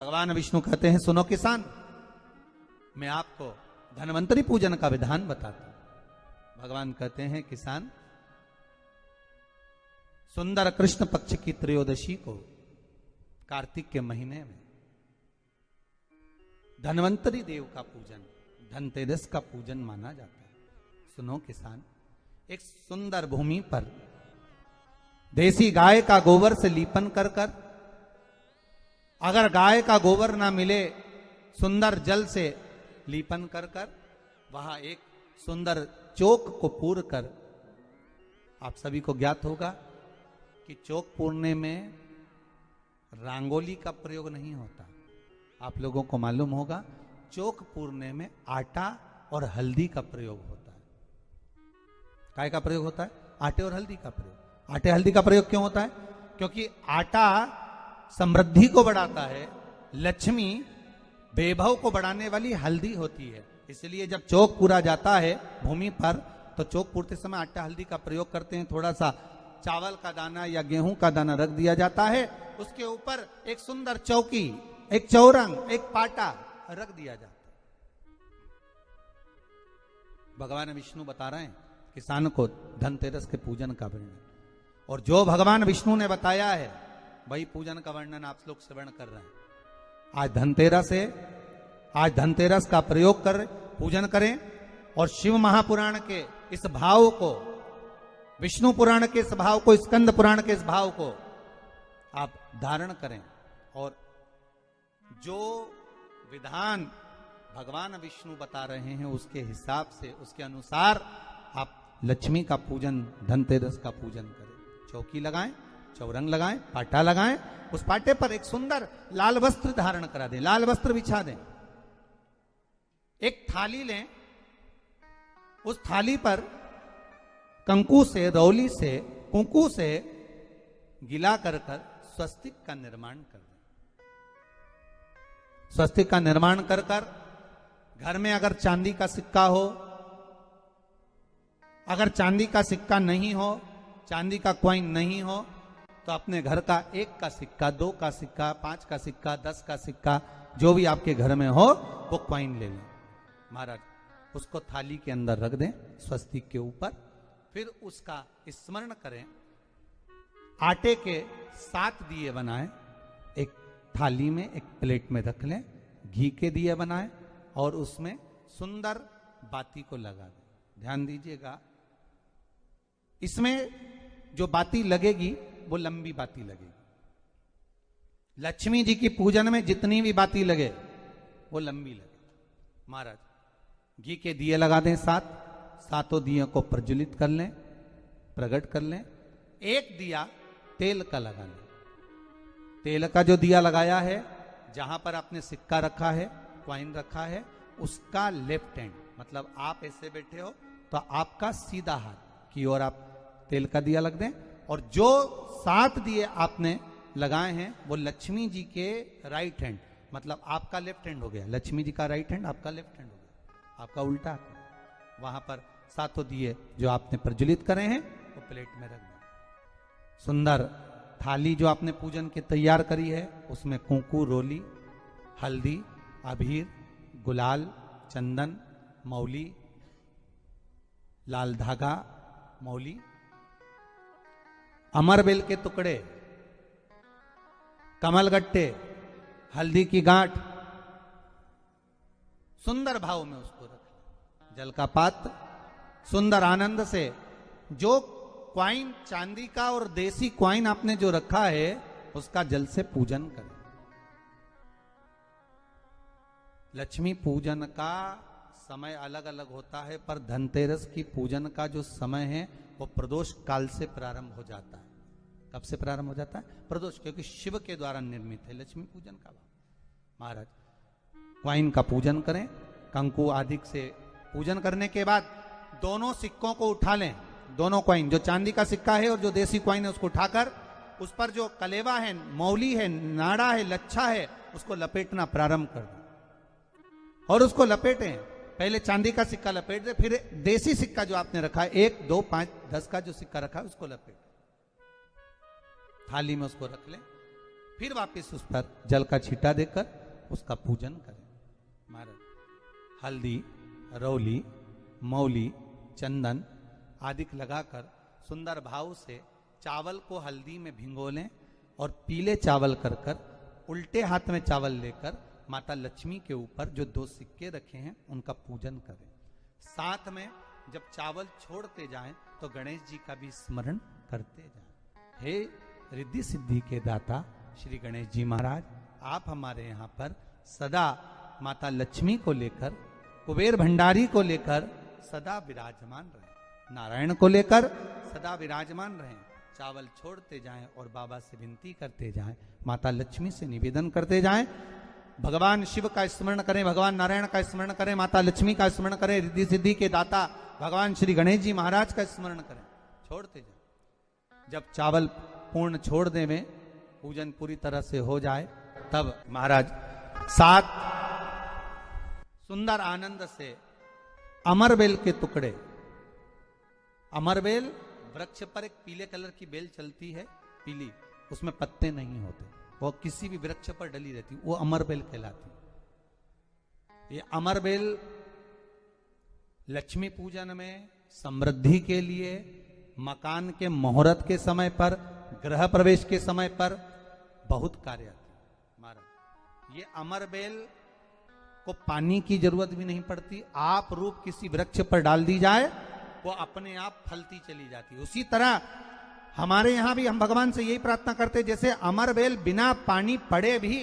भगवान विष्णु कहते हैं, सुनो किसान, मैं आपको धन्वंतरी पूजन का विधान बताता हूं। भगवान कहते हैं, किसान, सुंदर कृष्ण पक्ष की त्रयोदशी को कार्तिक के महीने में धन्वंतरी देव का पूजन, धनतेरस का पूजन माना जाता है। सुनो किसान, एक सुंदर भूमि पर देसी गाय का गोबर से लीपन कर कर, अगर गाय का गोबर ना मिले, सुंदर जल से लीपन कर कर वहां एक सुंदर चौक को पूर कर, आप सभी को ज्ञात होगा कि चौक पूरने में रंगोली का प्रयोग नहीं होता। आप लोगों को मालूम होगा, चौक पूरने में आटा और हल्दी का प्रयोग होता है। काय का प्रयोग होता है? आटे और हल्दी का प्रयोग। आटे हल्दी का प्रयोग क्यों होता है? क्योंकि आटा समृद्धि को बढ़ाता है, लक्ष्मी वैभव को बढ़ाने वाली हल्दी होती है। इसलिए जब चौक पूरा जाता है भूमि पर, तो चौक पूरते समय आटा हल्दी का प्रयोग करते हैं। थोड़ा सा चावल का दाना या गेहूं का दाना रख दिया जाता है, उसके ऊपर एक सुंदर चौकी, एक चौरंग, एक पाटा रख दिया जाता है। भगवान विष्णु बता रहे हैं किसान को धनतेरस के पूजन का वर्णन, और जो भगवान विष्णु ने बताया है वही पूजन का वर्णन आप लोग श्रवण कर रहे हैं। आज धनतेरस का प्रयोग कर पूजन करें, और शिव महापुराण के इस भाव को, विष्णु पुराण के इस भाव को, स्कंद पुराण के इस भाव को आप धारण करें, और जो विधान भगवान विष्णु बता रहे हैं उसके हिसाब से, उसके अनुसार आप लक्ष्मी का पूजन, धनतेरस का पूजन करें। चौकी लगाएं, चौरंग लगाएं, पाटा लगाएं, उस पाटे पर एक सुंदर लाल वस्त्र धारण करा दें, लाल वस्त्र बिछा दें। एक थाली लें, उस थाली पर कंकु से, रौली से, कुंकू से गिला कर कर स्वस्तिक का निर्माण कर दें। स्वस्तिक का निर्माण कर कर घर में अगर चांदी का सिक्का हो, अगर चांदी का सिक्का नहीं हो, चांदी का कॉइन नहीं हो, तो अपने घर का 1 का सिक्का, 2 का सिक्का, 5 का सिक्का, 10 का सिक्का, जो भी आपके घर में हो वो कॉइन ले लें महाराज, उसको थाली के अंदर रख दें स्वस्तिक के ऊपर। फिर उसका स्मरण करें, आटे के 7 दिए बनाएं, एक थाली में, एक प्लेट में रख लें, घी के दिए बनाएं और उसमें सुंदर बाती को लगा दें। ध्यान दीजिएगा, इसमें जो बाती लगेगी वो लंबी बाती लगेगी। लक्ष्मी जी की पूजन में जितनी भी बाती लगे वो लंबी लगे। महाराज, घी के दिए लगा दें 7, सातों दियों को प्रज्वलित कर लें, प्रकट कर लें। एक दिया तेल का लगा लें। तेल का जो दिया लगाया है, जहां पर आपने सिक्का रखा है, कॉइन रखा है, उसका लेफ्ट हैंड, मतलब आप ऐसे बैठे हो तो आपका सीधा हाथ की ओर आप तेल का दिया लग दें, और जो 7 दिए आपने लगाए हैं वो लक्ष्मी जी के राइट हैंड, मतलब आपका लेफ्ट हैंड हो गया, लक्ष्मी जी का राइट हैंड, आपका लेफ्ट हैंड हो गया, आपका उल्टा हाथ। वहां पर 7 दिए जो आपने प्रज्वलित करे हैं वो प्लेट में रख दें। सुंदर थाली जो आपने पूजन के तैयार करी है, उसमें कुंकू, रोली, हल्दी, अबीर, गुलाल, चंदन, मौली, लाल धागा, मौली, अमरबेल के टुकड़े, कमलगट्टे, हल्दी की गांठ, सुंदर भाव में उसको रख। जल का पात्र, सुंदर आनंद से जो क्वाइन, चांदी का और देसी क्वाइन आपने जो रखा है उसका जल से पूजन करें। लक्ष्मी पूजन का समय अलग अलग होता है, पर धनतेरस की पूजन का जो समय है वो प्रदोष काल से प्रारंभ हो जाता है। कब से प्रारंभ हो जाता है? प्रदोष, क्योंकि शिव के द्वारा निर्मित है लक्ष्मी पूजन का। महाराज, क्वाइन का पूजन करें, कंकु आदि से पूजन करने के बाद दोनों सिक्कों को उठा लें, दोनों क्वाइन, जो चांदी का सिक्का है और जो देसी क्वाइन है, उसको उठाकर उस पर जो कलेवा है, मौली है, नाड़ा है, लच्छा है, उसको लपेटना प्रारंभ कर दें, और उसको लपेटें। पहले चांदी का सिक्का लपेट दे, फिर देसी सिक्का जो आपने रखा है, 1, 2, 5, 10 का जो सिक्का रखा है उसको लपेट, थाली में उसको रख लें। फिर वापस उस पर जल का छींटा देकर उसका पूजन करें। महाराज हल्दी, रौली, मौली, चंदन आदि लगाकर सुंदर भाव से चावल को हल्दी में भिंगो लें और पीले चावल कर कर उल्टे हाथ में चावल लेकर माता लक्ष्मी के ऊपर जो 2 सिक्के रखे हैं उनका पूजन करें। साथ में जब चावल छोड़ते जाएं तो गणेश जी का भी स्मरण करते जाएं। हे रिद्धि सिद्धि के दाता श्री गणेश जी महाराज, आप हमारे यहाँ पर सदा माता लक्ष्मी को लेकर, कुबेर भंडारी को लेकर सदा विराजमान रहे, नारायण को लेकर सदा विराजमान रहें। चावल छोड़ते जाएं और बाबा से विनती करते जाएं, माता लक्ष्मी से निवेदन करते जाएं। भगवान शिव का स्मरण करें, भगवान नारायण का स्मरण करें, माता लक्ष्मी का स्मरण करें, रिद्धि सिद्धि के दाता भगवान श्री गणेश जी महाराज का स्मरण करें, छोड़ते जाएं। जब चावल पूर्ण छोड़ देवें, पूजन पूरी तरह से हो जाए, तब महाराज 7 सुंदर आनंद से अमरबेल के टुकड़े, अमरबेल वृक्ष पर एक पीले कलर की बेल चलती है, पीली, उसमें पत्ते नहीं होते, वो किसी भी वृक्ष पर डली रहती, वो अमरबेल कहलाती। ये अमरबेल लक्ष्मी पूजन में, समृद्धि के लिए, मकान के मुहूर्त के समय पर, गृह प्रवेश के समय पर बहुत कार्य आती। महाराज ये अमरबेल को पानी की जरूरत भी नहीं पड़ती, आप रूप किसी वृक्ष पर डाल दी जाए वो अपने आप फलती चली जाती है। उसी तरह हमारे यहां भी हम भगवान से यही प्रार्थना करते, जैसे अमरबेल बिना पानी पड़े भी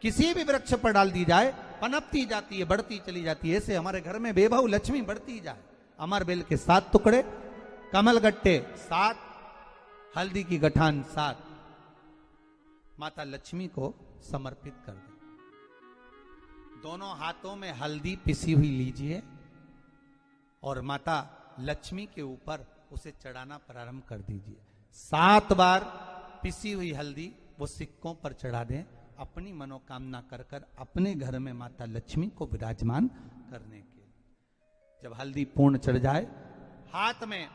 किसी भी वृक्ष पर डाल दी जाए पनपती जाती है, बढ़ती चली जाती है, ऐसे हमारे घर में बेभव लक्ष्मी बढ़ती जाए। अमरबेल के 7 टुकड़े, कमल गट्टे 7, हल्दी की गठान 7 माता लक्ष्मी को समर्पित कर दें। दोनों हाथों में हल्दी पिसी हुई लीजिए और माता लक्ष्मी के ऊपर उसे चढ़ाना प्रारंभ कर दीजिए। 7 बार पिसी हुई हल्दी वो सिक्कों पर चढ़ा दें, अपनी मनोकामना कर कर अपने घर में माता लक्ष्मी को विराजमान करने के। जब हल्दी पूर्ण चढ़ जाए, हाथ में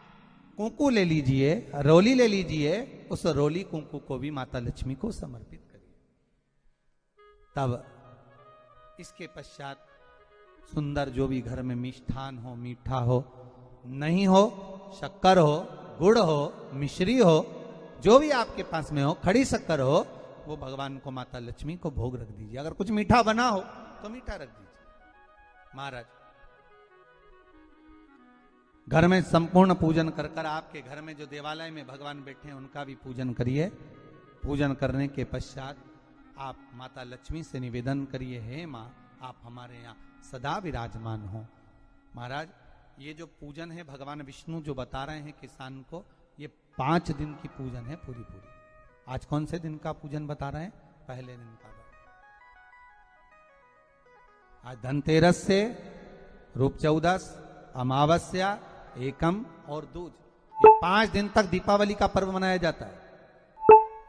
कुंकू ले लीजिए, रोली ले लीजिए, उस रोली कुंकू को भी माता लक्ष्मी को समर्पित करिए। तब इसके पश्चात सुंदर जो भी घर में मिष्ठान हो, मीठा हो, नहीं हो, शक्कर हो, गुड़ हो, मिश्री हो, जो भी आपके पास में हो, खड़ी शक्कर हो, वो भगवान को, माता लक्ष्मी को भोग रख दीजिए। अगर कुछ मीठा बना हो तो मीठा रख दीजिए। महाराज घर में संपूर्ण पूजन कर कर आपके घर में जो देवालय में भगवान बैठे हैं उनका भी पूजन करिए। पूजन करने के पश्चात आप माता लक्ष्मी से निवेदन करिए, हे माँ आप हमारे यहाँ सदा विराजमान हो। महाराज ये जो पूजन है भगवान विष्णु जो बता रहे हैं किसान को, ये 5 दिन की पूजन है पूरी। आज कौन से दिन का पूजन बता रहे हैं? पहले दिन का। आज धनतेरस से रूप चौदस, अमावस्या, एकम और दूज, ये 5 दिन तक दीपावली का पर्व मनाया जाता है,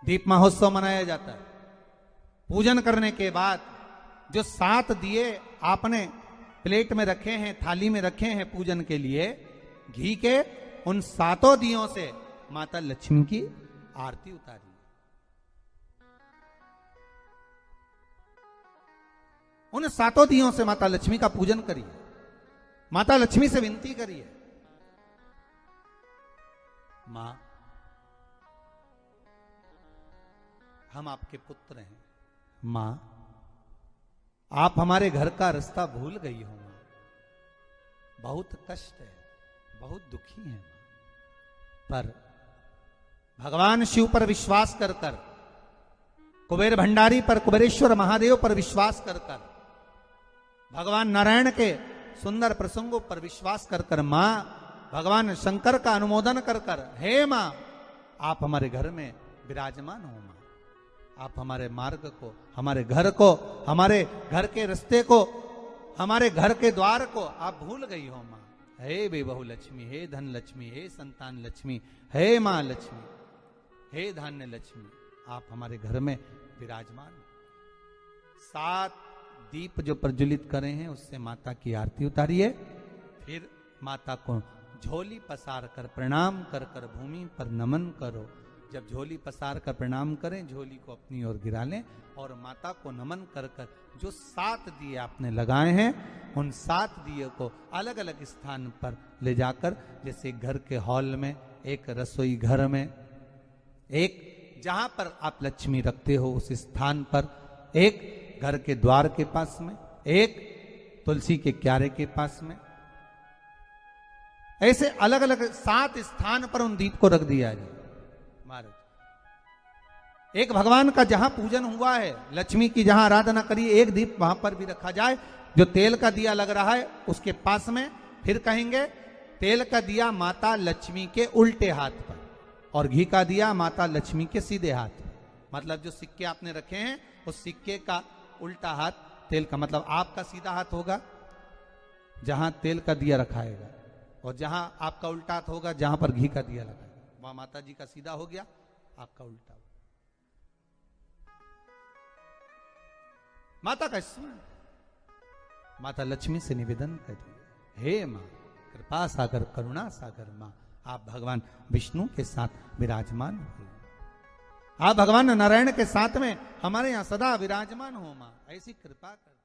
दीप महोत्सव मनाया जाता है। पूजन करने के बाद जो 7 दिए आपने प्लेट में रखे हैं, थाली में रखे हैं पूजन के लिए घी के, उन 7 दियों से माता लक्ष्मी की आरती उतारिए। उन 7 दियों से माता लक्ष्मी का पूजन करिए, माता लक्ष्मी से विनती करिए, मां हम आपके पुत्र हैं, मां आप हमारे घर का रास्ता भूल गई हो, मां बहुत कष्ट है, बहुत दुखी है, पर भगवान शिव पर विश्वास कर कर, कुबेर भंडारी पर, कुबेरेश्वर महादेव पर विश्वास कर कर, भगवान नारायण के सुंदर प्रसंगों पर विश्वास कर कर, मां भगवान शंकर का अनुमोदन कर कर, हे मां आप हमारे घर में विराजमान हो, मां आप हमारे मार्ग को, हमारे घर को, हमारे घर के रास्ते को, हमारे घर के द्वार को आप भूल गई हो मां। हे बेबहु लक्ष्मी, हे धन लक्ष्मी, हे संतान लक्ष्मी, हे मां लक्ष्मी, हे धान्य लक्ष्मी, आप हमारे घर में विराजमान। 7 दीप जो प्रज्वलित करे हैं उससे माता की आरती उतारिए, फिर माता को झोली पसार कर प्रणाम कर कर भूमि पर नमन करो, जब झोली पसार कर प्रणाम करें, झोली को अपनी ओर गिरा लें और माता को नमन कर कर जो 7 दिए आपने लगाए हैं, उन 7 दिए को अलग अलग स्थान पर ले जाकर, जैसे घर के हॉल में, एक रसोई घर में, एक जहां पर आप लक्ष्मी रखते हो उस स्थान पर, एक घर के द्वार के पास में, एक तुलसी के क्यारे के पास में, ऐसे अलग अलग 7 स्थान पर उन दीप को रख दिया जाए महाराज। एक भगवान का जहां पूजन हुआ है, लक्ष्मी की जहां आराधना करी, एक दीप वहां पर भी रखा जाए। जो तेल का दिया लग रहा है उसके पास में, फिर कहेंगे तेल का दिया माता लक्ष्मी के उल्टे हाथ पर और घी का दिया माता लक्ष्मी के सीधे हाथ पर। मतलब जो सिक्के आपने रखे हैं उस सिक्के का उल्टा हाथ तेल का, मतलब आपका सीधा हाथ होगा जहां तेल का दिया रखाएगा, और जहां आपका उल्टा हाथ होगा जहां पर घी का दिया लगाएगा, वहां माता जी का सीधा हो गया, आपका उल्टा हो। माता का स्मरण, माता लक्ष्मी से निवेदन करिए, हे मां कृपा सागर करुणा सागर मां, आप भगवान विष्णु के साथ विराजमान हो, आप भगवान नारायण के साथ में हमारे यहां सदा विराजमान हो मां, ऐसी कृपा कर।